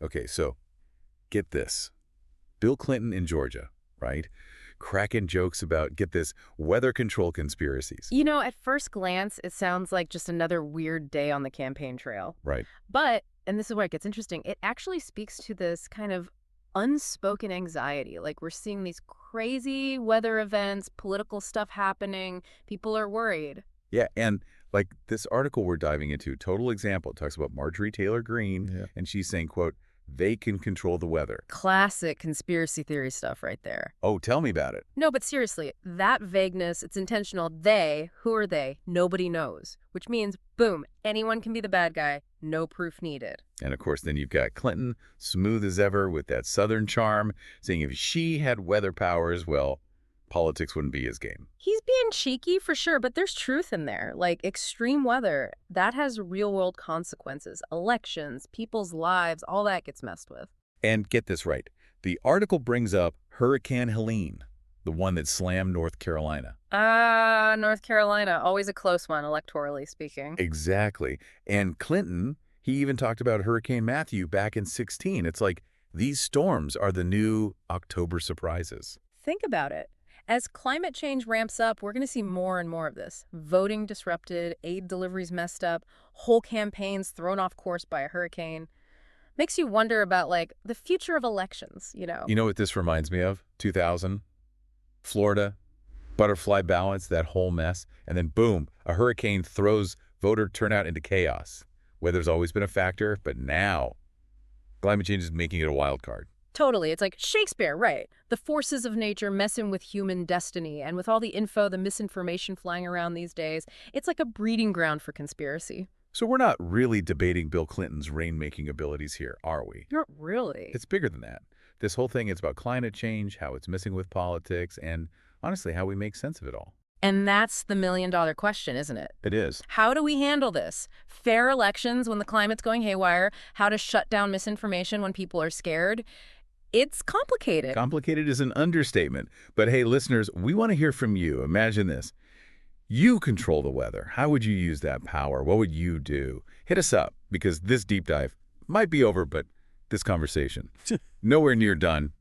Okay, so get this. Bill Clinton in Georgia, right? Cracking jokes about, get this, weather control conspiracies. You know, at first glance, it sounds like just another weird day on the campaign trail. Right. But, and this is where it gets interesting, it actually speaks to this kind of unspoken anxiety. Like we're seeing these crazy weather events, political stuff happening, people are worried. Yeah, and like this article we're diving into, total example, talks about Marjorie Taylor Greene, Yeah. and she's saying, quote, they can control the weather. Classic conspiracy theory stuff right there. Oh, tell me about it. No, but seriously, that vagueness, it's intentional. They, who are they? Nobody knows. Which means, boom, anyone can be the bad guy. No proof needed. And of course, then you've got Clinton, smooth as ever with that Southern charm, saying if she had weather powers, well, politics wouldn't be his game. He's being cheeky for sure, but there's truth in there. Like extreme weather, that has real world consequences. Elections, people's lives, all that gets messed with. And get this right. The article brings up Hurricane Helene, the one that slammed North Carolina. North Carolina, always a close one, electorally speaking. Exactly. And Clinton, he even talked about Hurricane Matthew back in 16. It's like these storms are the new October surprises. Think about it. As climate change ramps up, we're going to see more and more of this. Voting disrupted, aid deliveries messed up, whole campaigns thrown off course by a hurricane. Makes you wonder about, like, the future of elections, you know? You know what this reminds me of? 2000, Florida, butterfly ballots, that whole mess. And then boom, a hurricane throws voter turnout into chaos. Weather's always been a factor, but now climate change is making it a wild card. Totally. It's like Shakespeare, right? The forces of nature messing with human destiny. And with all the info, the misinformation flying around these days, it's like a breeding ground for conspiracy. So we're not really debating Bill Clinton's rain-making abilities here, are we? Not really. It's bigger than that. This whole thing is about climate change, how it's messing with politics, and honestly, how we make sense of it all. And that's the million-dollar question, isn't it? It is. How do we handle this? Fair elections when the climate's going haywire, how to shut down misinformation when people are scared. It's complicated. Complicated is an understatement. But hey, listeners, we want to hear from you. Imagine this. You control the weather. How would you use that power? What would you do? Hit us up, because this deep dive might be over, but this conversation, nowhere near done.